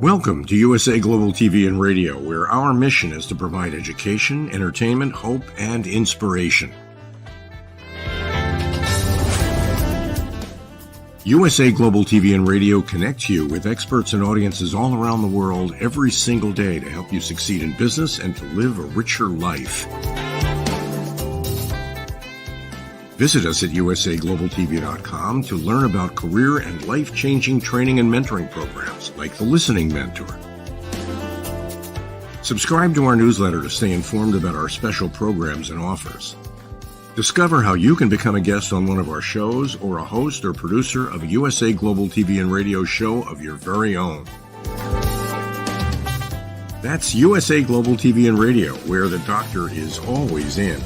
Welcome to USA Global TV and Radio, where our mission is to provide education, entertainment, hope, and inspiration. USA Global TV and Radio connects you with experts and audiences all around the world every single day to help you succeed in business and to live a richer life. Visit us at usaglobaltv.com to learn about career and life-changing training and mentoring programs like the Listening Mentor. Subscribe to our newsletter to stay informed about our special programs and offers. Discover how you can become a guest on one of our shows or a host or producer of a USA Global TV and Radio show of your very own. That's USA Global TV and Radio, where the doctor is always in.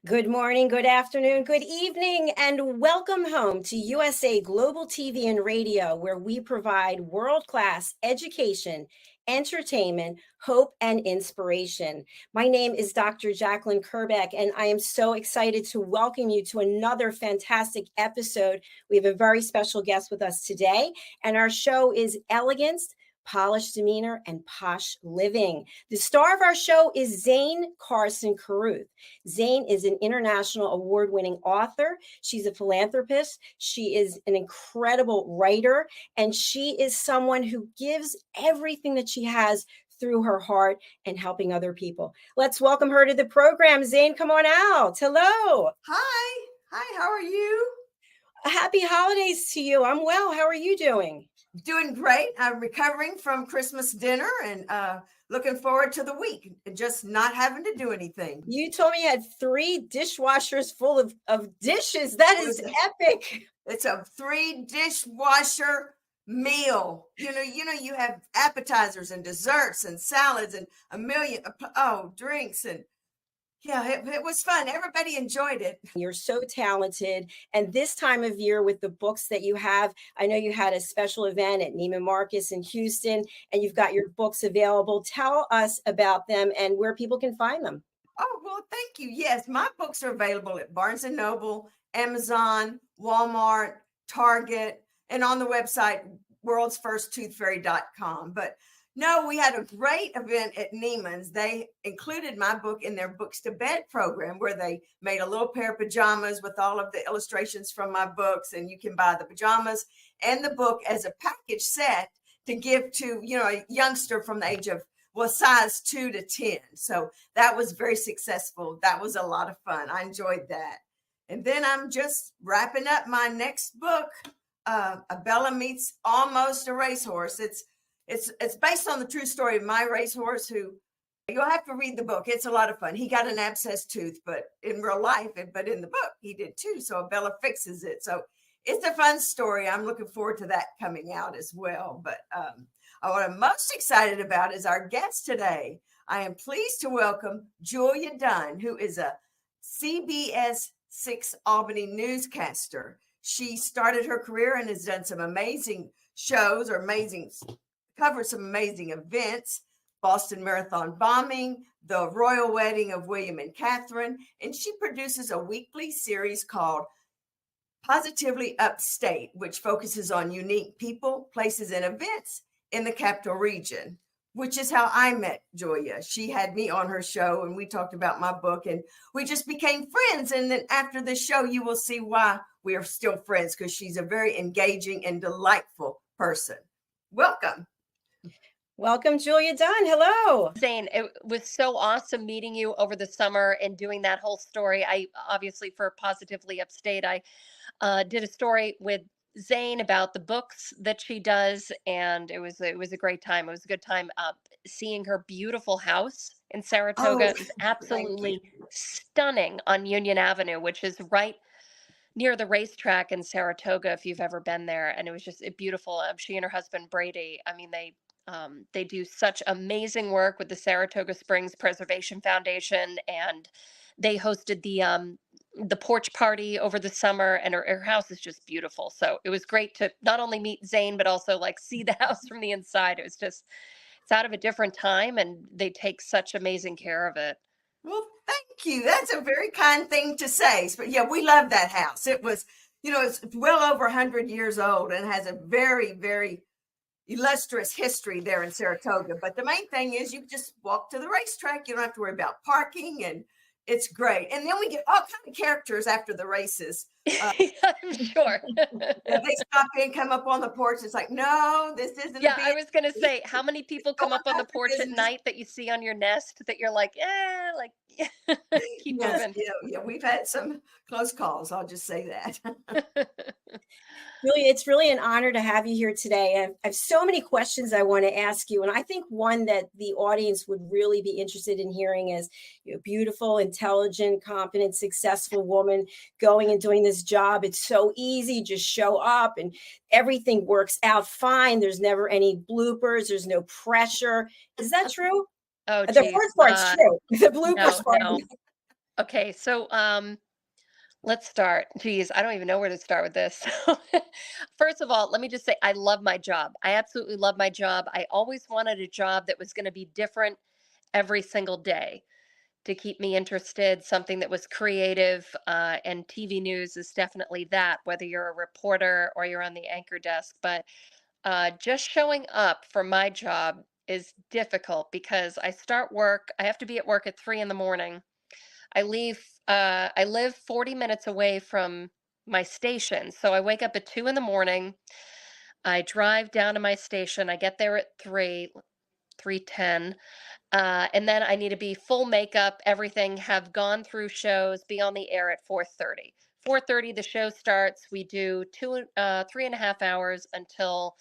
Good morning, good afternoon, good evening, and welcome home to USA Global TV and Radio, where we provide world-class education, entertainment, hope, and inspiration. My name is Dr. Jacalyn Kerbeck, and I am so excited to welcome you to another fantastic episode. We have a very special guest with us today, and our show is Elegance, Polished Demeanor, and Posh Living. The star of our show is Zane Carson Carruth. Zane is an international award-winning author. She's a philanthropist. She is an incredible writer, and she is someone who gives everything that she has through her heart and helping other people. Let's welcome her to the program. Zane, come on out. Hello. Hi. Hi, how are you? Happy holidays to you. I'm well. How are you doing? Doing great. I'm recovering from Christmas dinner and looking forward to the week, just not having to do anything. You told me you had 3 dishwashers full of dishes. That is epic. It's a 3 dishwasher meal. You know, you have appetizers and desserts and salads and a million, drinks and yeah, it was fun. Everybody enjoyed it. You're so talented. And this time of year with the books that you have, I know you had a special event at Neiman Marcus in Houston, and you've got your books available. Tell us about them and where people can find them. Oh, well, thank you. Yes, my books are available at Barnes & Noble, Amazon, Walmart, Target, and on the website, worldsfirsttoothfairy.com. But no, we had a great event at Neiman's. They included my book in their Books to Bed program, where they made a little pair of pajamas with all of the illustrations from my books. And you can buy the pajamas and the book as a package set to give to, a youngster from the age of, size 2 to 10. So that was very successful. That was a lot of fun. I enjoyed that. And then I'm just wrapping up my next book, Bella Meets Almost a Racehorse. It's based on the true story of my racehorse, who you'll have to read the book. It's a lot of fun. He got an abscessed tooth, but in real life, but in the book, he did too. So Bella fixes it. So it's a fun story. I'm looking forward to that coming out as well. But what I'm most excited about is our guest today. I am pleased to welcome Julia Dunn, who is a CBS 6 Albany newscaster. She started her career and has done some amazing shows or covered some amazing events, Boston Marathon bombing, the royal wedding of William and Catherine, and she produces a weekly series called Positively Upstate, which focuses on unique people, places, and events in the capital region, which is how I met Julia. She had me on her show, and we talked about my book, and we just became friends. And then after the show, you will see why we are still friends, because she's a very engaging and delightful person. Welcome. Welcome, Julia Dunn. Hello. Zane, it was so awesome meeting you over the summer and doing that whole story. I obviously, for Positively Upstate, I did a story with Zane about the books that she does, and it was a great time. It was a good time seeing her beautiful house in Saratoga. It was absolutely stunning on Union Avenue, which is right near the racetrack in Saratoga, if you've ever been there. And it was just beautiful. She and her husband Brady, I mean, they do such amazing work with the Saratoga Springs Preservation Foundation, and they hosted the porch party over the summer, and her house is just beautiful. So it was great to not only meet Zane, but also see the house from the inside. It's out of a different time, and they take such amazing care of it. Well, Thank you. That's a very kind thing to say. But yeah, we love that house. It was, it's well over 100 years old and has a very, very illustrious history there in Saratoga. But the main thing is you just walk to the racetrack. You don't have to worry about parking, and it's great. And then we get all kinds of characters after the races. I'm sure. They stop in, come up on the porch. It's like, no, this isn't. Yeah, I was going to say, how many people come up on the porch at night that you see on your nest that you're like, keep moving. Yeah, we've had some close calls. I'll just say that. Julia, it's really an honor to have you here today. I have so many questions I want to ask you. And I think one that the audience would really be interested in hearing is you're a beautiful, intelligent, competent, successful woman going and doing this job. It's so easy. Just show up and everything works out fine. There's never any bloopers. There's no pressure. Is that true? Oh, the first part's true. The bloopers part. No. Okay, so let's start. Geez, I don't even know where to start with this. First of all, let me just say I love my job. I absolutely love my job. I always wanted a job that was going to be different every single day to keep me interested, something that was creative, and TV news is definitely that, whether you're a reporter or you're on the anchor desk. But just showing up for my job is difficult because I start work. I have to be at work at 3 a.m. I live 40 minutes away from my station. So I wake up at 2 a.m. I drive down to my station. I get there at 3:10. And then I need to be full makeup, everything, have gone through shows, be on the air at 4:30. 4:30, the show starts. We do 3.5 hours until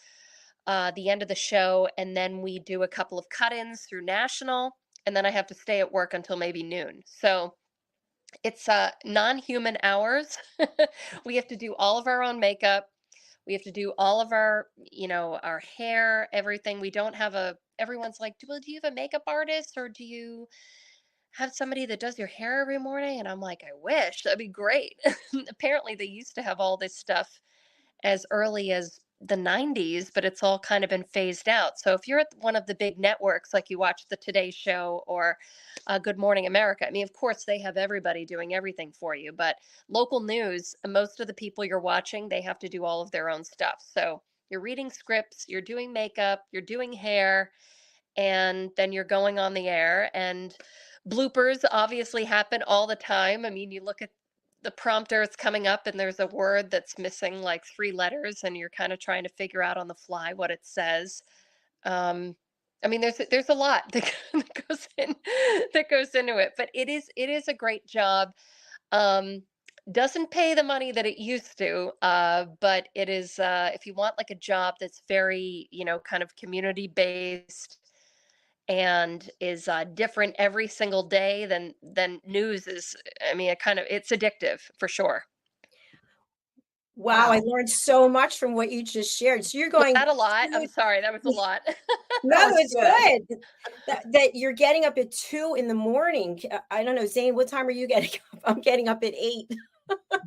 the end of the show. And then we do a couple of cut-ins through national. And then I have to stay at work until maybe noon. So it's non-human hours. We have to do all of our own makeup. We have to do all of our, our hair, everything. We don't have everyone's like, well, do you have a makeup artist or do you have somebody that does your hair every morning? And I'm like, I wish, that'd be great. Apparently they used to have all this stuff as early as the 90s, but it's all kind of been phased out. So if you're at one of the big networks, like you watch the Today Show or Good Morning America, I mean, of course, they have everybody doing everything for you, but local news, most of the people you're watching, they have to do all of their own stuff. So you're reading scripts, you're doing makeup, you're doing hair, and then you're going on the air. And bloopers obviously happen all the time. I mean, you look at the prompter, it's coming up and there's a word that's missing like 3 letters and you're kind of trying to figure out on the fly what it says. I mean, there's a lot that goes into it, but it is a great job. Doesn't pay the money that it used to, but it is, if you want like a job that's very, kind of community based and is different every single day, then news is, I mean, it's addictive for sure. Wow, I learned so much from what you just shared. So you're going that a lot. I'm sorry, that was a lot. No, it's good. That you're getting up at 2 a.m. I don't know, Zane, what time are you getting up? I'm getting up at 8.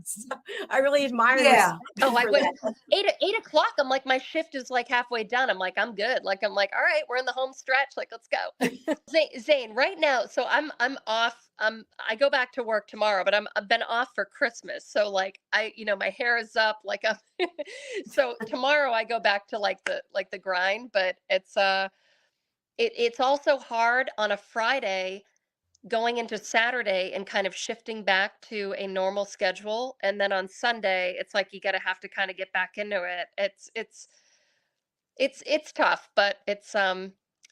So I really admire Yeah. Oh, I went 8 o'clock. I'm like, my shift is like halfway done. I'm like, I'm good. Like, all right, we're in the home stretch. Like, let's go. Zane, right now. So I'm off. I go back to work tomorrow, but I've been off for Christmas. So like my hair is up. Like so tomorrow I go back to like the grind. But it's also hard on a Friday going into Saturday and kind of shifting back to a normal schedule. And then on Sunday, it's like you have to kind of get back into it. It's tough, but it's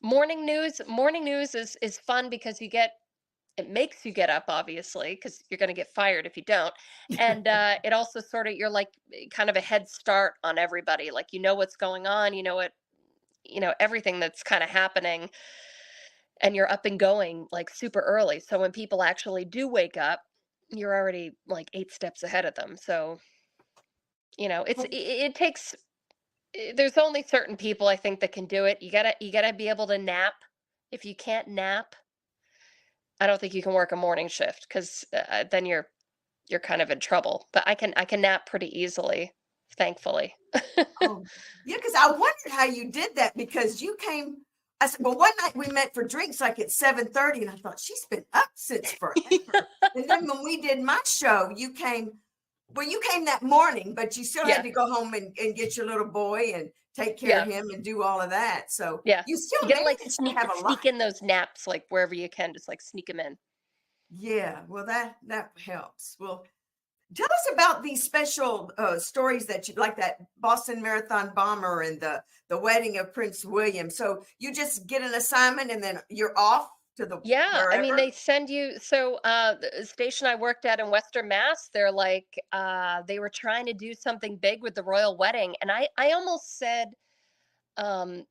morning news. Morning news is fun because it makes you get up, obviously, because you're going to get fired if you don't. And it also sort of, you're like kind of a head start on everybody. Like, what's going on, everything that's kind of happening. And you're up and going like super early. So when people actually do wake up, you're already like 8 steps ahead of them. So, it takes, there's only certain people I think that can do it. You gotta be able to nap. If you can't nap, I don't think you can work a morning shift because then you're kind of in trouble. But I can nap pretty easily, thankfully. Oh, yeah, because I wondered how you did that because you came I said, well, one night we met for drinks like at 7:30, and I thought she's been up since forever. And then when we did my show, you came that morning, but you still had to go home and get your little boy and take care of him and do all of that. So you still gotta like managed to have a sneak in those naps, like wherever you can, just like sneak them in. Yeah, well, that helps. Well, tell us about these special stories that you like, that Boston Marathon bomber and the wedding of Prince William. So you just get an assignment and then you're off to the I mean, wherever? they send you. So the station I worked at in Western Mass, they're like, they were trying to do something big with the royal wedding, and I almost said, um,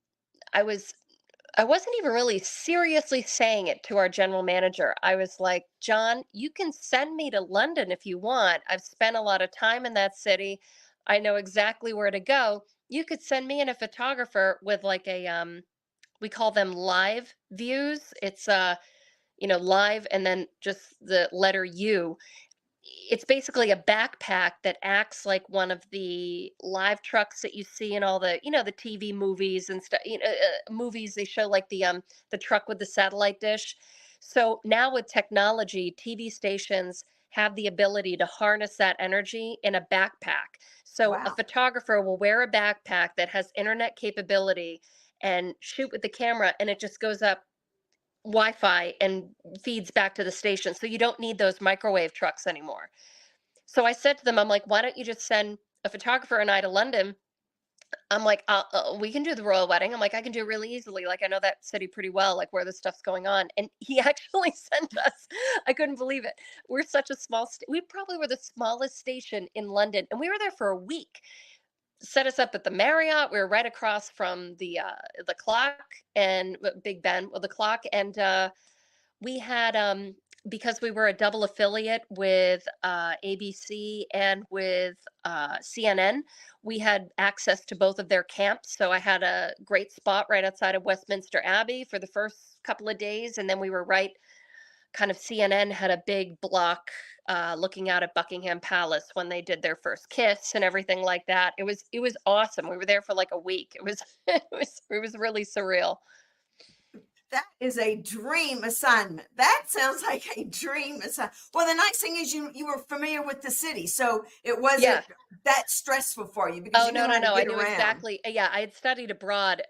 I wasn't even really seriously saying it to our general manager. I was like, John, you can send me to London if you want. I've spent a lot of time in that city. I know exactly where to go. You could send me in a photographer with like we call them live views. It's live and then just the letter U. It's basically a backpack that acts like one of the live trucks that you see in all the the TV movies and stuff. Movies, they show like the truck with the satellite dish. So now with technology, TV stations have the ability to harness that energy in a backpack. So a Wow. photographer will wear a backpack that has internet capability and shoot with the camera, and it just goes up Wi-Fi and feeds back to the station. So you don't need those microwave trucks anymore. So I said to them, I'm like, why don't you just send a photographer and I to London? I'm like, we can do the royal wedding. I'm like, I can do it really easily. Like, I know that city pretty well, like where this stuff's going on. And he actually sent us, I couldn't believe it. We're such a small, we probably were the smallest station in London. And we were there for a week. Set us up at the Marriott. We were right across from the clock and Big Ben with the clock. And we had because we were a double affiliate with ABC and with CNN, we had access to both of their camps. So I had a great spot right outside of Westminster Abbey for the first couple of days, and then we were right kind of CNN had a big block looking out at Buckingham Palace when they did their first kiss and everything like that. It was awesome. We were there for like a week. It was it was really surreal. That is a dream assignment. That sounds like a dream assignment. Well, the nice thing is you were familiar with the city, so it wasn't that stressful for you because Oh, you no, knew how to I get knew around. exactly. Yeah, I had studied abroad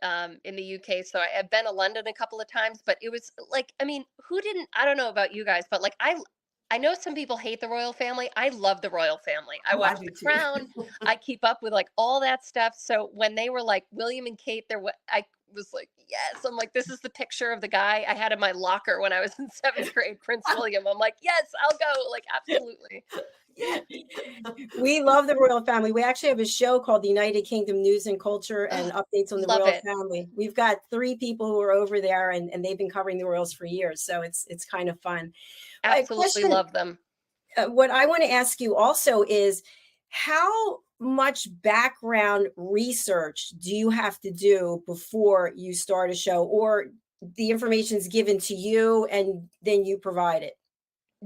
in the UK, so I've been to London a couple of times, but it was like, I mean, who didn't, I don't know about you guys, but like I know some people hate the royal family. I love the royal family. I Oh, I watch do The too. Crown. I keep up with like all that stuff. So when they were like William and Kate, I was like, yes. I'm like, this is the picture of the guy I had in my locker when I was in 7th grade, Prince William. I'm like, yes, I'll go. Like, absolutely. Yeah. We love the royal family. We actually have a show called the United Kingdom News and Culture and updates on the Love royal it. family. We've got 3 people who are over there and they've been covering the royals for years. So it's kind of fun. Absolutely love them. What I want to ask you also is how much background research do you have to do before you start a show, or the information is given to you and then you provide it?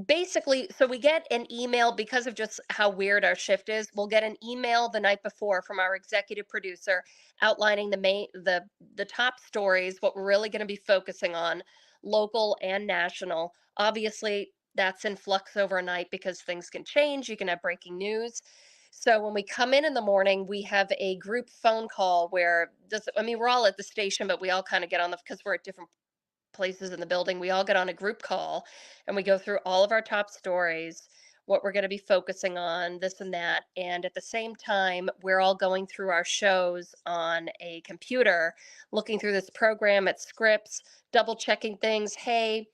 Basically, so we get an email because of just how weird our shift is. We'll get an email the night before from our executive producer outlining the top stories, what we're really going to be focusing on, local and national. Obviously, that's in flux overnight because things can change. You can have breaking news. So when we come in the morning, we have a group phone call where we're all at the station, but we all kind of get on because we're at different places in the building. We all get on a group call and we go through all of our top stories, what we're going to be focusing on, this and that. And at the same time, we're all going through our shows on a computer, looking through this program at scripts, double checking things. Hey,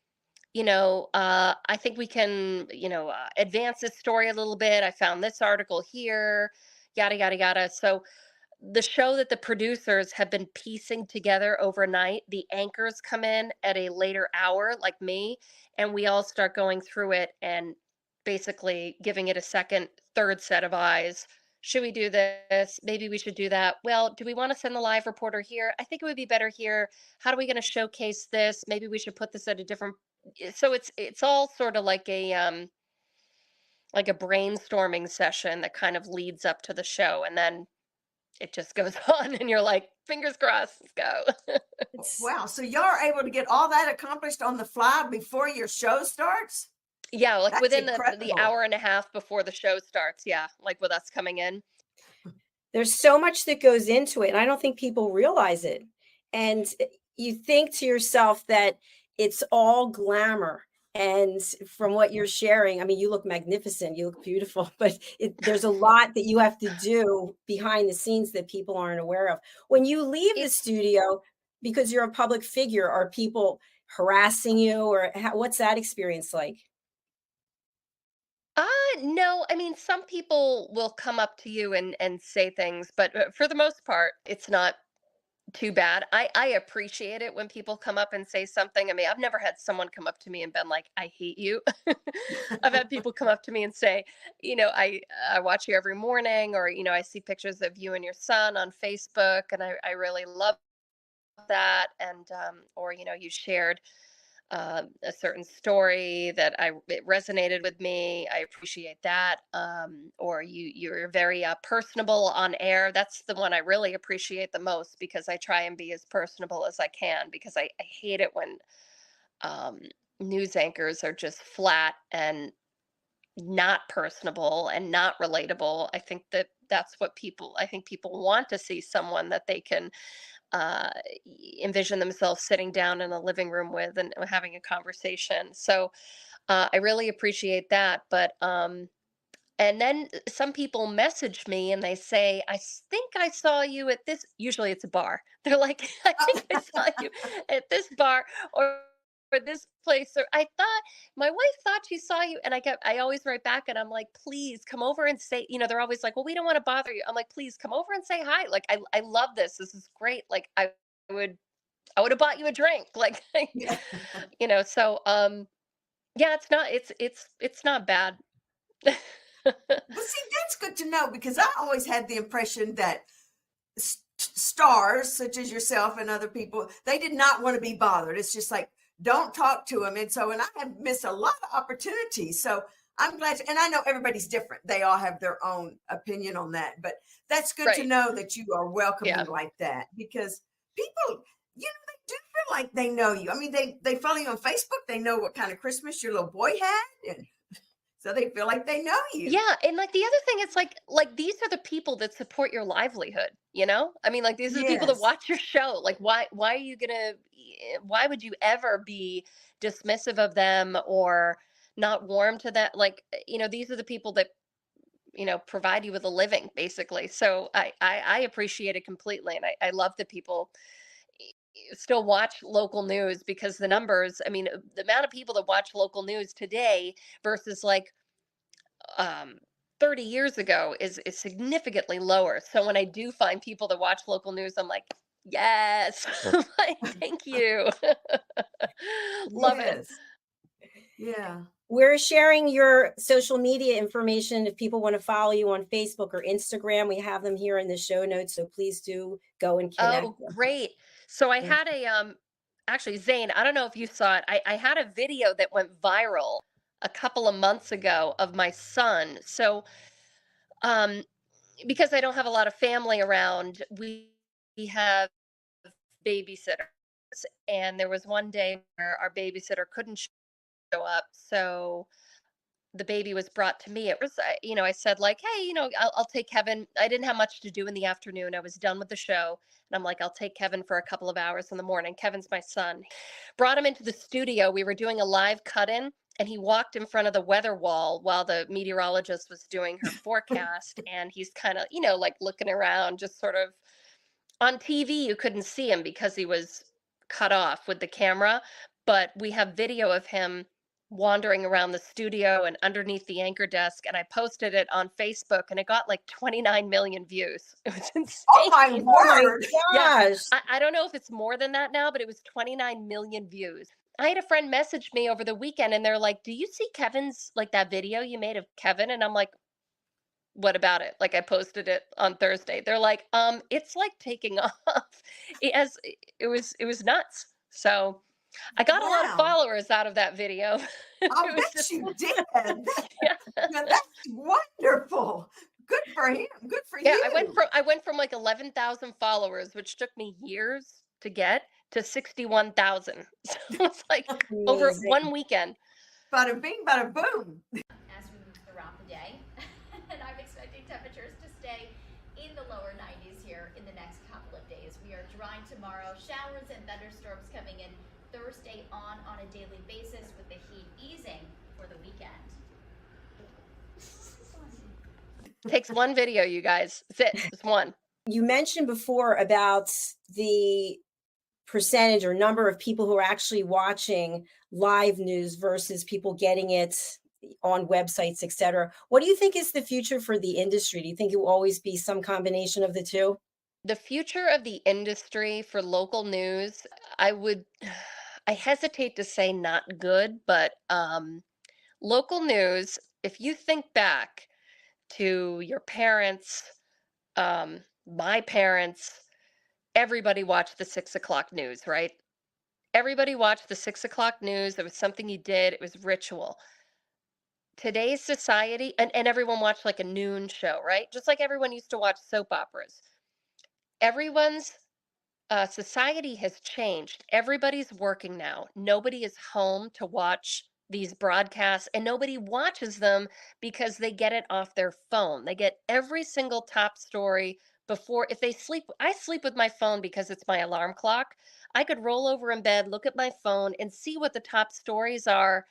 I think we can, advance this story a little bit. I found this article here, yada, yada, yada. So the show that the producers have been piecing together overnight, the anchors come in at a later hour, like me, and we all start going through it and basically giving it a second, third set of eyes. Should we do this? Maybe we should do that. Well, do we want to send the live reporter here? I think it would be better here. How are we going to showcase this? Maybe we should put this at a different. So it's all sort of like a brainstorming session that kind of leads up to the show, and then it just goes on and you're like, fingers crossed, let's go. Wow. So y'all are able to get all that accomplished on the fly before your show starts? Yeah, like That's within the incredible. hour and a half before the show starts. Yeah, like with us coming in. There's so much that goes into it, and I don't think people realize it. And you think to yourself that it's all glamour. And from what you're sharing, I mean, you look magnificent, you look beautiful, but there's a lot that you have to do behind the scenes that people aren't aware of. When you leave the It, studio, because you're a public figure, are people harassing you, or what's that experience like? no, I mean, some people will come up to you and say things, but for the most part, it's not too bad. I appreciate it when people come up and say something. I mean, I've never had someone come up to me and been like, "I hate you." I've had people come up to me and say, I watch you every morning, or I see pictures of you and your son on Facebook, and I really love that, and or you shared a certain story that it resonated with me. I appreciate that. Or you're very personable on air. That's the one I really appreciate the most, because I try and be as personable as I can, because I hate it when um, news anchors are just flat and not personable and not relatable. I think people want to see someone that they can uh, envision themselves sitting down in a living room with and having a conversation. So I really appreciate that. But and then some people message me and they say, think I saw you at this. Usually it's a bar. They're like, I think I saw you at this bar or this place. Or I thought my wife thought she saw you. And I always write back and I'm like, please come over and say, they're always like, well, we don't want to bother you. I'm like, please come over and say hi. Like, I love this. This is great. Like would, I would have bought you a drink. Like, Yeah. so, yeah, it's not bad. Well, see, that's good to know, because I always had the impression that stars such as yourself and other people, they did not want to be bothered. It's just like, don't talk to them. And so, and I have missed a lot of opportunities. So I'm glad and I know everybody's different. They all have their own opinion on that, but that's good to Right. know that you are welcoming Yeah. like that, because people, they do feel like they know you. I mean, they follow you on Facebook. They know what kind of Christmas your little boy had. And so they feel like they know you. Yeah, and like the other thing, it's like these are the people that support your livelihood, I mean, like these are the people that Yes. watch your show. Like why are you gonna why would you ever be dismissive of them or not warm to that? Like, these are the people that provide you with a living, basically. So I appreciate it completely, and I love that people still watch local news, because the numbers, I mean, the amount of people that watch local news today versus like um 30 years ago is significantly lower. So when I do find people that watch local news, I'm like, yes. I'm like, thank you. Love it. Yes. Yeah. We're sharing your social media information. If people want to follow you on Facebook or Instagram, we have them here in the show notes. So please do go and connect. Oh, great. So I Yeah. had actually, Zane, I don't know if you saw it. I had a video that went viral a couple of months ago of my son. So um because I don't have a lot of family around, we have babysitters, and there was one day where our babysitter couldn't show up, so the baby was brought to me. It was, I said like, hey, I'll take Kevin. I didn't have much to do in the afternoon. I was done with the show, and I'm like, I'll take Kevin for a couple of hours in the morning. Kevin's my son. Brought him into the studio. We were doing a live cut-in, and he walked in front of the weather wall while the meteorologist was doing her forecast, and he's kind of, like looking around, just sort of on TV. You couldn't see him because he was cut off with the camera, but we have video of him wandering around the studio and underneath the anchor desk, and I posted it on Facebook, and it got like 29 million views. It was insane. Oh my word. Yeah. Gosh. I don't know if it's more than that now, but it was 29 million views. I had a friend message me over the weekend, and they're like, do you see Kevin's, like that video you made of Kevin? And I'm like, what about it? Like, I posted it on Thursday. They're like, it's like taking off. It was nuts. So I got a lot of Wow. followers out of that video. I'll It was bet just- you did. yeah. Now, that's wonderful. Good for him. Good for Yeah, you. I went from like 11,000 followers, which took me years to get, to 61,000. So it's like over Amazing. one weekend. Bada bing, bada boom. As we move throughout the day, and I'm expecting temperatures to stay in the lower 90s here in the next couple of days. We are drying tomorrow, showers and thunderstorms coming in Thursday on a daily basis, with the heat easing for the weekend. Takes one video, you guys. That's it. Just one. You mentioned before about the percentage or number of people who are actually watching live news versus people getting it on websites, et cetera. What do you think is the future for the industry? Do you think it will always be some combination of the two? The future of the industry for local news, I hesitate to say not good, but local news, if you think back to your parents, my parents, everybody watched the 6 o'clock news, right? Everybody watched the 6 o'clock news. It was something you did. It was ritual. Today's society, and everyone watched like a noon show, right? Just like everyone used to watch soap operas. Everyone's society has changed. Everybody's working now. Nobody is home to watch these broadcasts, and nobody watches them because they get it off their phone. They get every single top story before, if they sleep. I sleep with my phone because it's my alarm clock. I could roll over in bed, look at my phone, and see what the top stories are.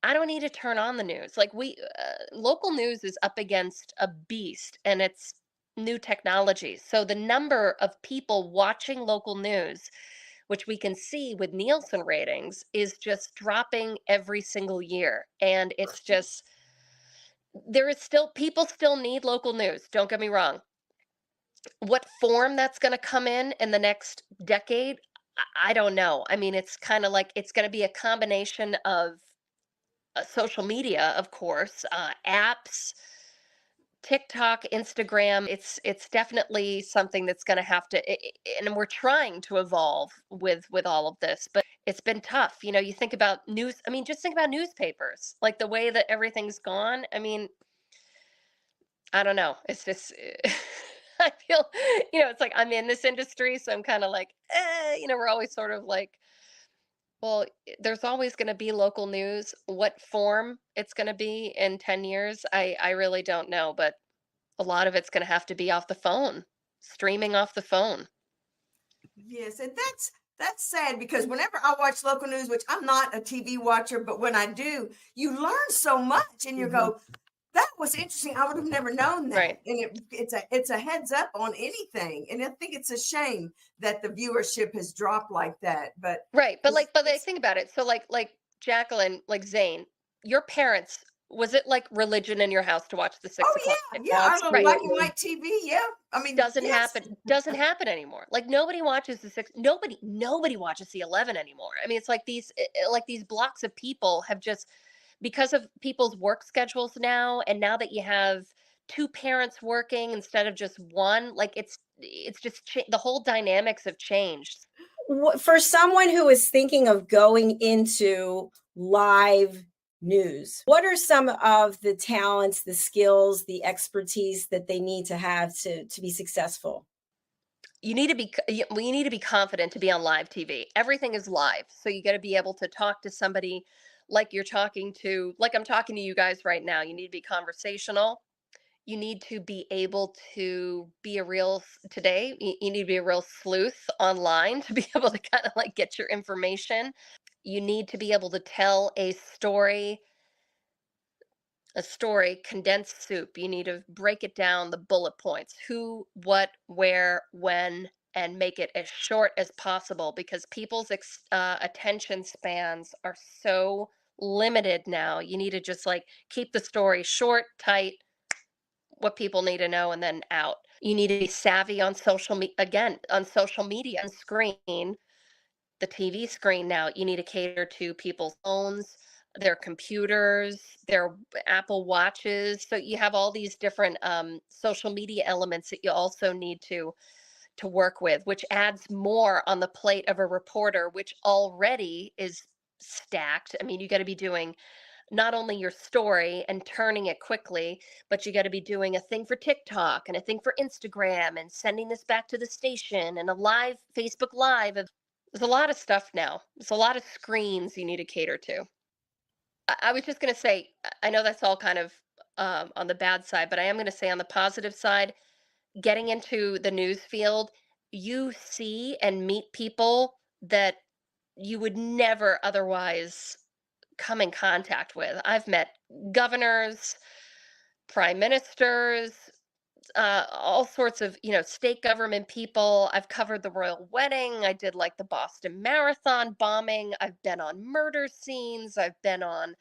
I don't need to turn on the news. Like local news is up against a beast, and it's new technology. So the number of people watching local news, which we can see with Nielsen ratings, is just dropping every single year. And it's just, people still need local news. Don't get me wrong. What form that's going to come in the next decade, I don't know. I mean, it's kind of like, it's going to be a combination of social media, of course, apps, TikTok, Instagram. It's definitely something that's going to have to, and we're trying to evolve with all of this, but it's been tough. You know, you think about news. I mean, just think about newspapers, like the way that everything's gone. I mean, I don't know. It's just, I feel, it's like I'm in this industry, so I'm kind of like, we're always sort of like, well, there's always going to be local news. What form it's going to be in 10 years, I really don't know. But a lot of it's going to have to be off the phone, streaming off the phone. Yes, and that's sad, because whenever I watch local news, which I'm not a TV watcher, but when I do, you learn so much, and you go, that was interesting. I would have never known that. Right. And it's a heads up on anything. And I think it's a shame that the viewership has dropped like that. But right. But think about it. So like Jacalyn, like Zane, your parents, was it like religion in your house to watch the 6 o'clock? Yeah, our black and white TV. Yeah, I mean, doesn't happen anymore. Like nobody watches the 6. Nobody watches the 11 anymore. I mean, it's like these blocks of people have just, because of people's work schedules now, and now that you have two parents working instead of just one, like it's just the whole dynamics have changed. For someone who is thinking of going into live news, what are some of the talents, the skills, the expertise that they need to have to be successful? You need to be confident to be on live TV. Everything is live, so you got to be able to talk to somebody like I'm talking to you guys right now. You need to be conversational. You need to be able to be you need to be a real sleuth online to be able to kind of like get your information. You need to be able to tell a story, condensed soup. You need to break it down, the bullet points, who, what, where, when, and make it as short as possible, because people's attention spans are so limited now. You need to just like keep the story short, tight, what people need to know, and then out. You need to be savvy on social media, and screen, the TV screen now. You need to cater to people's phones, their computers, their Apple Watches. So you have all these different social media elements that you also need to work with, which adds more on the plate of a reporter, which already is stacked. I mean, you got to be doing not only your story and turning it quickly, but you got to be doing a thing for TikTok and a thing for Instagram and sending this back to the station and a live Facebook Live. There's a lot of stuff now. There's a lot of screens you need to cater to. I was just going to say, I know that's all kind of on the bad side, but I am going to say on the positive side, getting into the news field, you see and meet people that you would never otherwise come in contact with. I've met governors, prime ministers, all sorts of, state government people. I've covered the royal wedding. I did like the Boston Marathon bombing. I've been on murder scenes. I've been on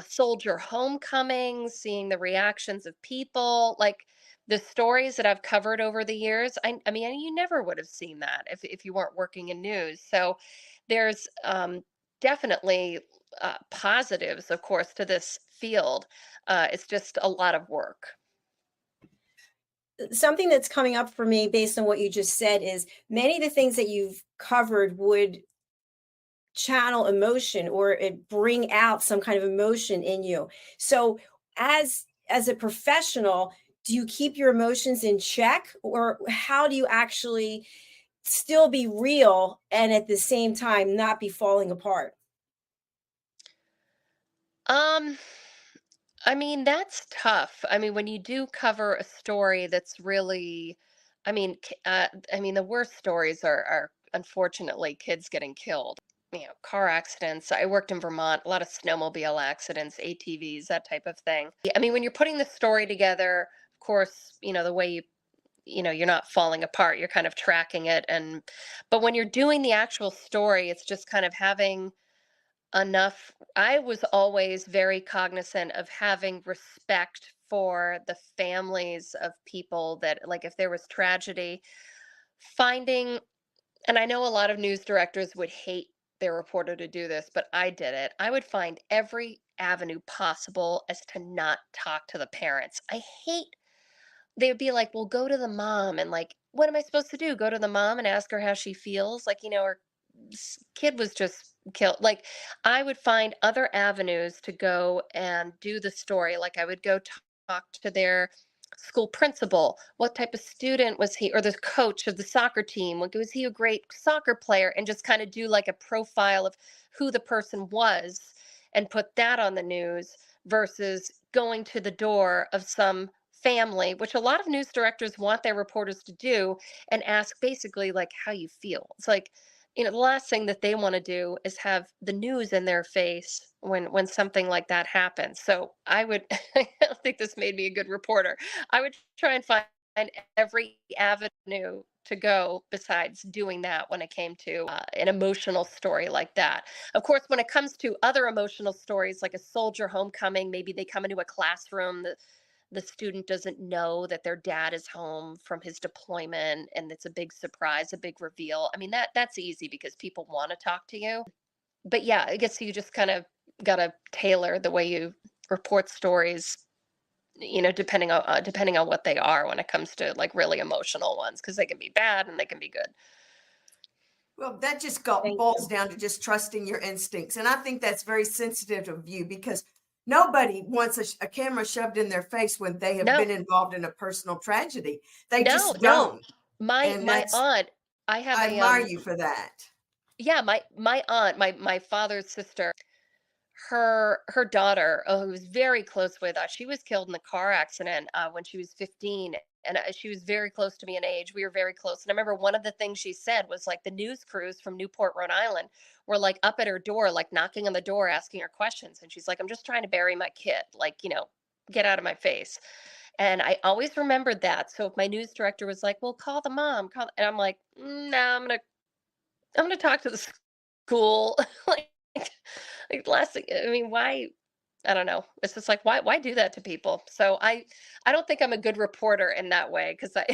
soldier homecomings, seeing the reactions of people. Like the stories that I've covered over the years, I mean, you never would have seen that if you weren't working in news. So there's definitely positives, of course, to this field. It's just a lot of work. Something that's coming up for me based on what you just said is many of the things that you've covered would channel emotion or it bring out some kind of emotion in you. So as a professional, do you keep your emotions in check, or how do you actually still be real and at the same time not be falling apart? I mean, that's tough. I mean, when you do cover a story that's really, the worst stories are unfortunately kids getting killed. Car accidents. I worked in Vermont, a lot of snowmobile accidents, ATVs, that type of thing. I mean, when you're putting the story together, of course, the way you're not falling apart, you're kind of tracking it. But when you're doing the actual story, it's just kind of having enough. I was always very cognizant of having respect for the families of people that, like, if there was tragedy, finding, and I know a lot of news directors would hate their reporter to do this, but I did it. I would find every avenue possible as to not talk to the parents. I hate, they would be like, well, go to the mom. And like, what am I supposed to do? Go to the mom and ask her how she feels? Like, her kid was just killed. Like, I would find other avenues to go and do the story. Like, I would go talk to their school principal. What type of student was he? Or the coach of the soccer team. Like, was he a great soccer player? And just kind of do like a profile of who the person was and put that on the news versus going to the door of some family, which a lot of news directors want their reporters to do, and ask basically like how you feel. It's like, the last thing that they want to do is have the news in their face when something like that happens. So I would, I don't think this made me a good reporter. I would try and find every avenue to go besides doing that when it came to an emotional story like that. Of course, when it comes to other emotional stories like a soldier homecoming, maybe they come into a classroom, the student doesn't know that their dad is home from his deployment, and it's a big surprise, a big reveal. I mean, that's easy because people want to talk to you. But yeah, I guess you just kind of got to tailor the way you report stories, depending on what they are when it comes to like really emotional ones, because they can be bad and they can be good. Well, that just Thank boils you. down to just trusting your instincts. And I think that's very sensitive of you, because nobody wants a camera shoved in their face when they have No, been involved in a personal tragedy. They no, just no. don't. And My aunt, I have I a admire you for that. yeah, my aunt, my father's sister, her daughter, who was very close with us, she was killed in a car accident when she was 15, and she was very close to me in age. We were very close, and I remember one of the things she said was like the news crews from Newport, Rhode Island, were like up at her door, like knocking on the door, asking her questions, and she's like, "I'm just trying to bury my kid, like, get out of my face." And I always remembered that. So if my news director was like, "Well, call the mom," and I'm like, "No, I'm gonna talk to the school." like, like last thing, I mean, why? I don't know. It's just like, why do that to people? So I don't think I'm a good reporter in that way, because I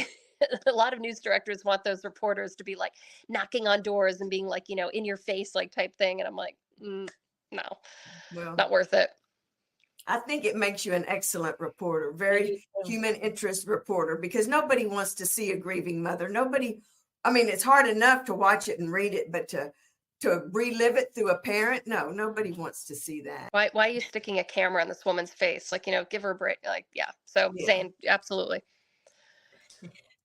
a lot of news directors want those reporters to be like knocking on doors and being like, in your face, like type thing. And I'm like, no, Well, not worth it. I think it makes you an excellent reporter, I do very too. human interest reporter, because nobody wants to see a grieving mother. Nobody, I mean, it's hard enough to watch it and read it, but to to relive it through a parent. No, nobody wants to see that. Why are you sticking a camera in this woman's face? Like, give her a break. Like, yeah. So Yeah. Zane, absolutely.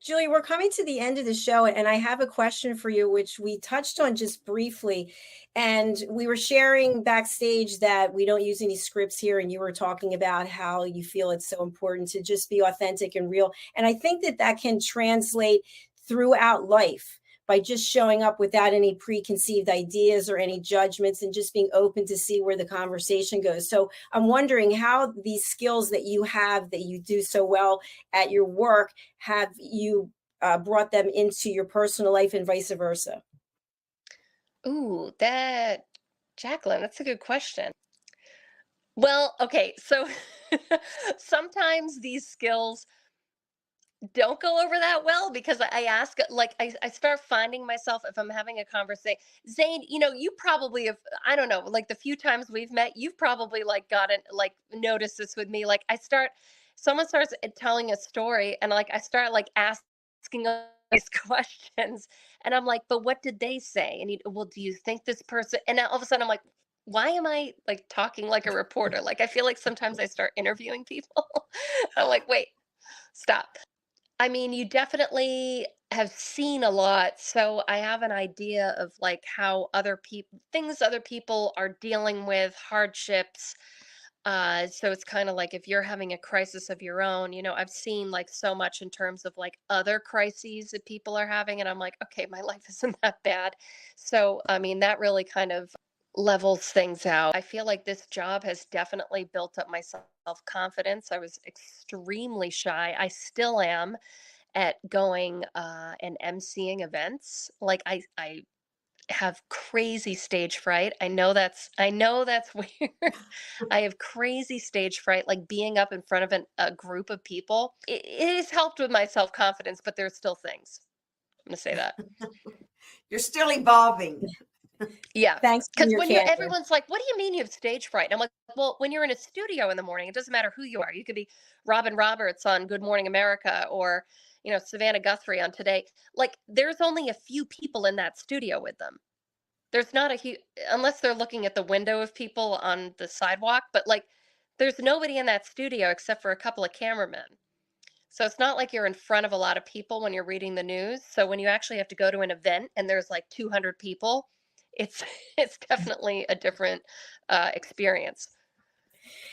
Julie, we're coming to the end of the show, and I have a question for you, which we touched on just briefly. And we were sharing backstage that we don't use any scripts here, and you were talking about how you feel it's so important to just be authentic and real. And I think that can translate throughout life by just showing up without any preconceived ideas or any judgments and just being open to see where the conversation goes. So I'm wondering how these skills that you have, that you do so well at your work, have you brought them into your personal life and vice versa? Ooh, Jacalyn, that's a good question. Well, okay, so sometimes these skills don't go over that well because I ask, like, I start finding myself, if I'm having a conversation, Zane, you probably have, I don't know, like the few times we've met, you've probably like gotten, like, noticed this with me. Like someone starts telling a story and like, I start like asking all these questions and I'm like, but what did they say? And well, do you think this person, and then all of a sudden I'm like, why am I like talking like a reporter? Like, I feel like sometimes I start interviewing people. I'm like, wait, stop. I mean, you definitely have seen a lot, so I have an idea of like how other people are dealing with, hardships. So it's kind of like if you're having a crisis of your own, I've seen like so much in terms of like other crises that people are having, and I'm like, okay, my life isn't that bad. So, I mean, that really kind of levels things out. I feel like this job has definitely built up my self-confidence. I was extremely shy. I still am at going and emceeing events. Like I have crazy stage fright. I know that's weird. I have crazy stage fright, like being up in front of a group of people. It has helped with my self-confidence, but there's still things. I'm gonna say that. You're still evolving. Yeah. Thanks for Because your when candor. everyone's like, what do you mean you have stage fright? And I'm like, well, when you're in a studio in the morning, it doesn't matter who you are. You could be Robin Roberts on Good Morning America or, Savannah Guthrie on Today. Like, there's only a few people in that studio with them. There's not a huge, unless they're looking at the window of people on the sidewalk, but like, there's nobody in that studio except for a couple of cameramen. So it's not like you're in front of a lot of people when you're reading the news. So when you actually have to go to an event and there's like 200 people, it's it's definitely a different experience.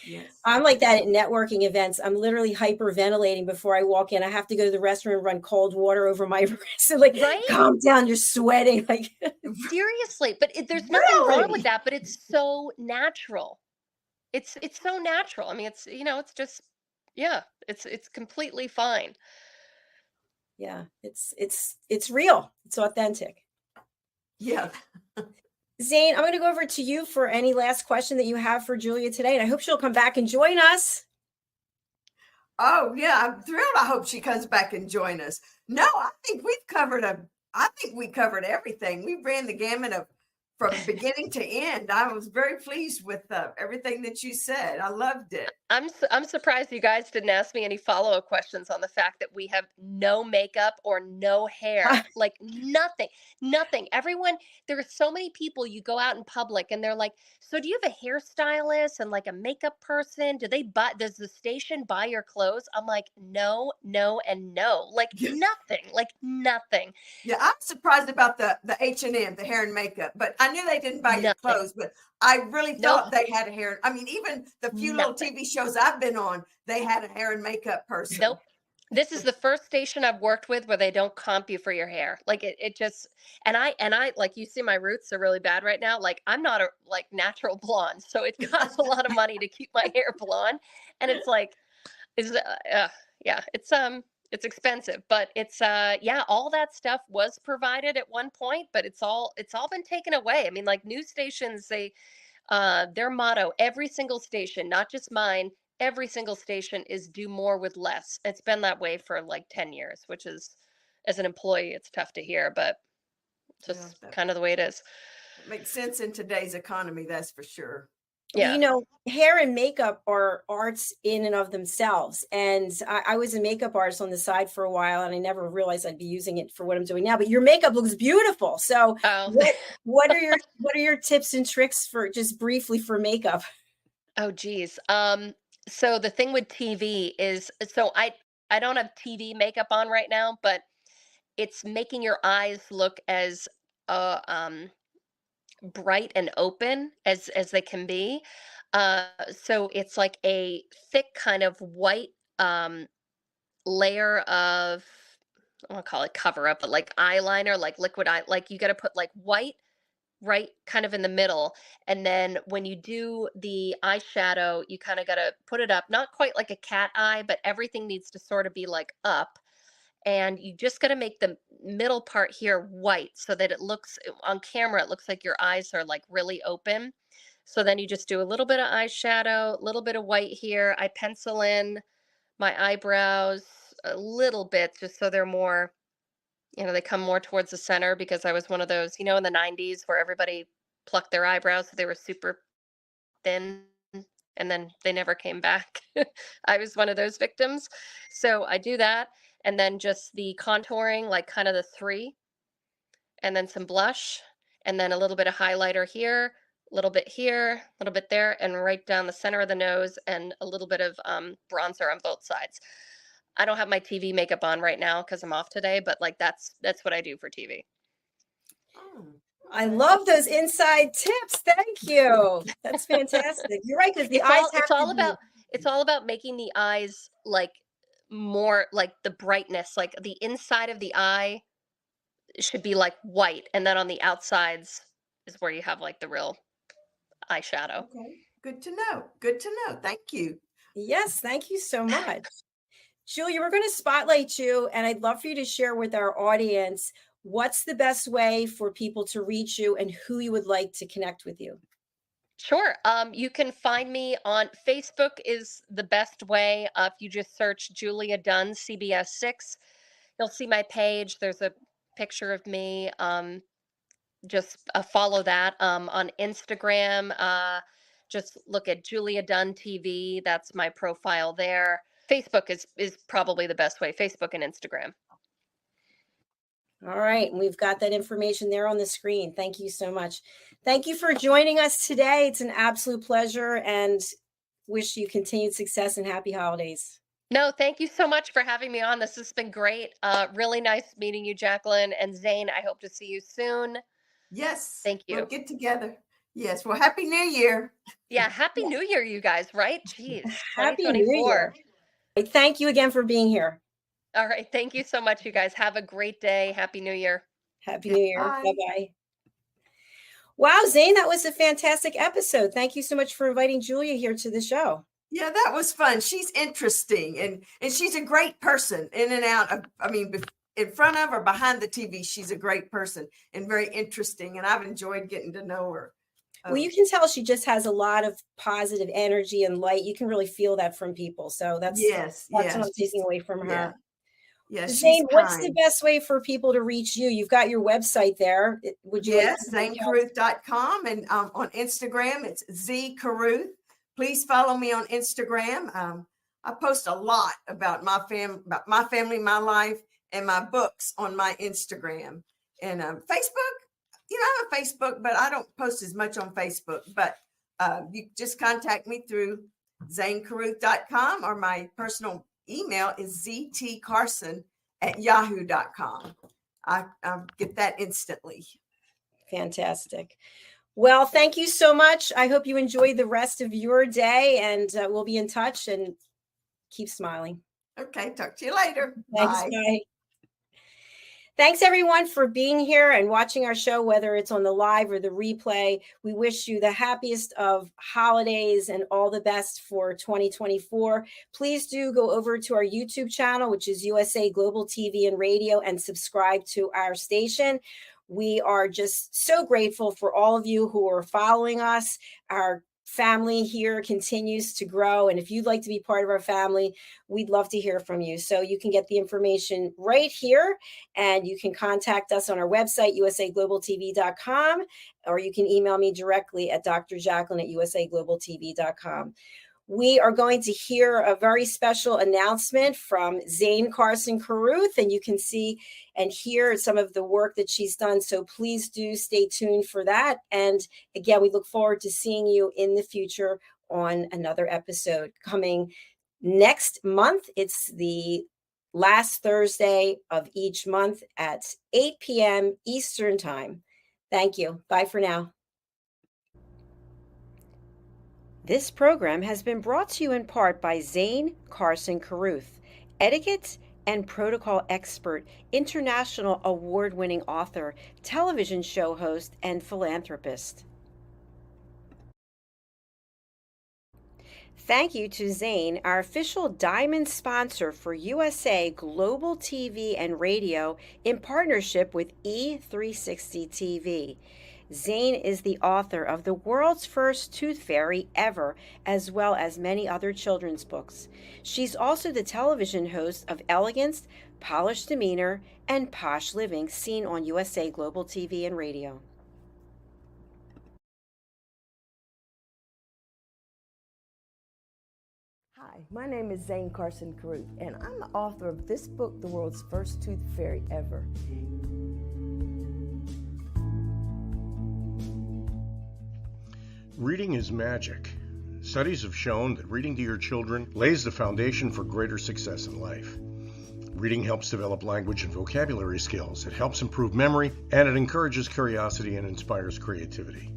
Yes. I'm like that at networking events. I'm literally hyperventilating before I walk in. I have to go to the restroom and run cold water over my wrist. And like, Right? calm down, you're sweating. Like, Seriously, but there's nothing wrong Really? with that. But it's so natural. It's so natural. I mean, it's just, yeah, it's completely fine. yeah, it's real. It's authentic. Yeah. Zane, I'm going to go over to you for any last question that you have for Julia today. And I hope she'll come back and join us. Oh, yeah. I'm thrilled. I hope she comes back and join us. No, I think we covered everything. We ran the gamut from beginning to end. I was very pleased with everything that you said. I loved it. I'm surprised you guys didn't ask me any follow-up questions on the fact that we have no makeup or no hair, like nothing. Everyone, there are so many people, you go out in public and they're like, so do you have a hairstylist and like a makeup person? Does the station buy your clothes? I'm like, no, and no, like nothing. Yeah, I'm surprised about the H&M, the hair and makeup, but I knew they didn't buy your Nothing. clothes, but I really Nope. thought they had a hair. I mean, even the few little Nothing. TV shows I've been on, they had a hair and makeup person. Nope. This is the first station I've worked with where they don't comp you for your hair. Like it just, and I like, you see my roots are really bad right now. Like I'm not a like natural blonde. So it costs a lot of money to keep my hair blonde. And it's like, yeah, it's expensive, but yeah, all that stuff was provided at one point, but it's all been taken away. I mean, like news stations, their motto, every single station, not just mine, every single station is do more with less. It's been that way for like 10 years, which is, as an employee, it's tough to hear, but just Yeah, kind of the way it is. it makes sense in today's economy, that's for sure. Well, Yeah. hair and makeup are arts in and of themselves. And I was a makeup artist on the side for a while, and I never realized I'd be using it for what I'm doing now. But your makeup looks beautiful. So Oh, what are your tips and tricks for, just briefly, for makeup? oh, geez. So the thing with TV is, so I don't have TV makeup on right now, but it's making your eyes look as bright and open as they can be. So it's like a thick kind of white layer of, I want to call it cover up, but like eyeliner, like liquid eye, like you got to put like white right kind of in the middle. And then when you do the eyeshadow, you kind of got to put it up, not quite like a cat eye, but everything needs to sort of be like up. And you just got to make the middle part here white so that it looks on camera, it looks like your eyes are like really open. So then you just do a little bit of eyeshadow, a little bit of white here. I pencil in my eyebrows a little bit just so they're more, they come more towards the center, because I was one of those, in the 90s where everybody plucked their eyebrows so they were super thin and then they never came back. I was one of those victims. So I do that, and then just the contouring, like kind of the three, and then some blush, and then a little bit of highlighter here, a little bit here, a little bit there, and right down the center of the nose, and a little bit of bronzer on both sides. I don't have my TV makeup on right now because I'm off today, but like that's what I do for TV. Oh, I okay. love those inside tips. Thank you. That's fantastic. You're right, because the It's eyes all have it's all to be. about it's all about making the eyes like more like the brightness, like the inside of the eye should be like white, and then on the outsides is where you have like the real eyeshadow. Okay. Good to know. Good to know. Thank you. Yes, thank you so much. Julia, we're going to spotlight you, and I'd love for you to share with our audience what's the best way for people to reach you and who you would like to connect with you. Sure. You can find me on Facebook is the best way. If you just search Julia Dunn, CBS 6, you'll see my page. There's a picture of me. Just follow that. On Instagram, just look at Julia Dunn TV. That's my profile there. Facebook is probably the best way. Facebook and Instagram. All right, and we've got that information there on the screen. Thank you so much. Thank you for joining us today. It's an absolute pleasure, and wish you continued success and happy holidays. No, thank you so much for having me on. This has been great. Really nice meeting you, Jacalyn, and Zane. I hope to see you soon. Yes. Thank you. We'll get together. Yes. Well, Happy New Year. Yeah, Happy New Year, you guys, right? Jeez, Happy New 2024. Year. Thank you again for being here. All right. Thank you so much, you guys. Have a great day. Happy New Year. Happy New Year. Bye. Bye-bye. Wow, Zane, that was a fantastic episode. Thank you so much for inviting Julia here to the show. Yeah, that was fun. She's interesting, and she's a great person in and out of, in front of or behind the TV. She's a great person and very interesting, and I've enjoyed getting to know her. Well, you can tell she just has a lot of positive energy and light. You can really feel that from people. So that's what I'm taking away from her. Yeah, Zane, what's the best way for people to reach you? You've got your website there. Would you? Yes, ZaneCarruth.com, and on Instagram it's Z Carruth. Please follow me on Instagram. I post a lot about my family, my life, and my books on my Instagram. And Facebook, I have a Facebook, but I don't post as much on Facebook. But you just contact me through ZaneCarruth.com, or my personal email is ztcarson@yahoo.com. I get that instantly. Fantastic. Well, thank you so much. I hope you enjoy the rest of your day, and we'll be in touch, and keep smiling. Okay. Talk to you later. Thanks. Bye. Bye. Thanks, everyone, for being here and watching our show, whether it's on the live or the replay. We wish you the happiest of holidays and all the best for 2024. Please do go over to our YouTube channel, which is USA Global TV and Radio, and subscribe to our station. We are just so grateful for all of you who are following us. Our family here continues to grow. And if you'd like to be part of our family, we'd love to hear from you. So you can get the information right here, and you can contact us on our website, usaglobaltv.com, or you can email me directly at drjacalyn@usaglobaltv.com. We are going to hear a very special announcement from Zane Carson Carruth, and you can see and hear some of the work that she's done. So please do stay tuned for that. And again, we look forward to seeing you in the future on another episode coming next month. It's the last Thursday of each month at 8 p.m. Eastern Time. Thank you. Bye for now. This program has been brought to you in part by Zane Carson Carruth, etiquette and protocol expert, international award-winning author, television show host, and philanthropist. Thank you to Zane, our official diamond sponsor for USA Global TV and Radio in partnership with E360 TV. Zane is the author of The World's First Tooth Fairy Ever, as well as many other children's books. She's also the television host of ELEGANCE, Polished Demeanor, and POSH Living, seen on USA Global TV and Radio. Hi, my name is Zane Carson Carruth, and I'm the author of this book, The World's First Tooth Fairy Ever. Reading is magic. Studies have shown that reading to your children lays the foundation for greater success in life. Reading helps develop language and vocabulary skills. It helps improve memory, and it encourages curiosity and inspires creativity.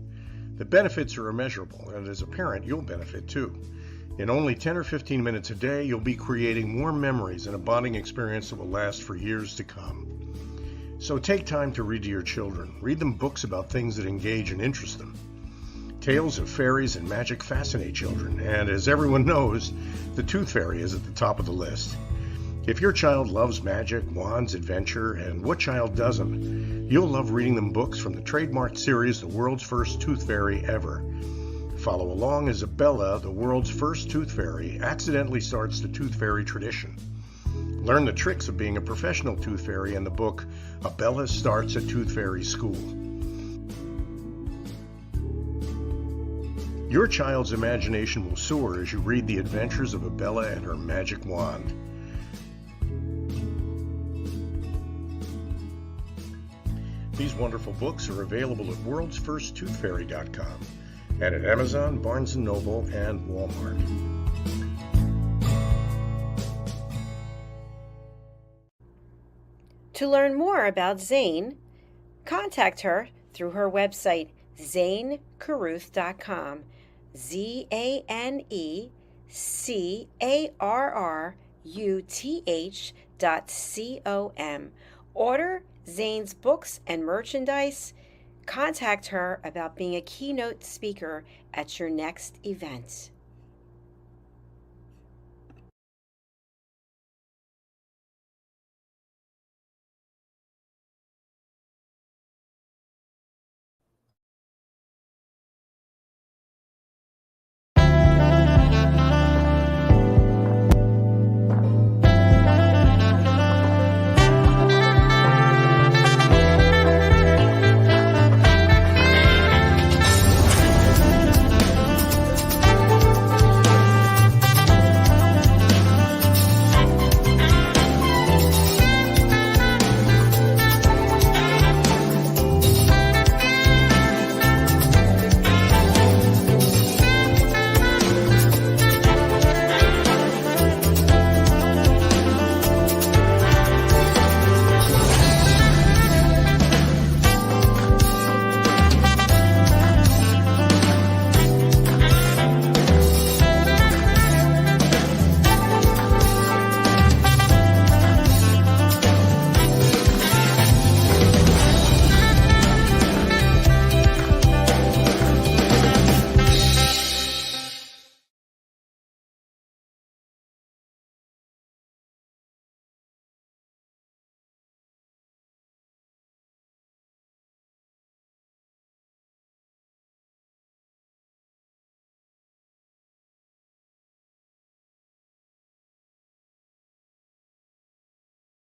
The benefits are immeasurable, and as a parent, you'll benefit too. In only 10 or 15 minutes a day, you'll be creating more memories and a bonding experience that will last for years to come. So take time to read to your children. Read them books about things that engage and interest them. Tales of fairies and magic fascinate children, and as everyone knows, the Tooth Fairy is at the top of the list. If your child loves magic, wands, adventure, and what child doesn't, you'll love reading them books from the trademarked series, The World's First Tooth Fairy Ever. Follow along as Bella, the world's first tooth fairy, accidentally starts the tooth fairy tradition. Learn the tricks of being a professional tooth fairy in the book, Bella Starts a Tooth Fairy School. Your child's imagination will soar as you read the adventures of Bella and her magic wand. These wonderful books are available at worldsfirsttoothfairy.com and at Amazon, Barnes & Noble, and Walmart. To learn more about Zane, contact her through her website, zanecarruth.com. ZANECARRUTH.com. Order Zane's books and merchandise. Contact her about being a keynote speaker at your next event.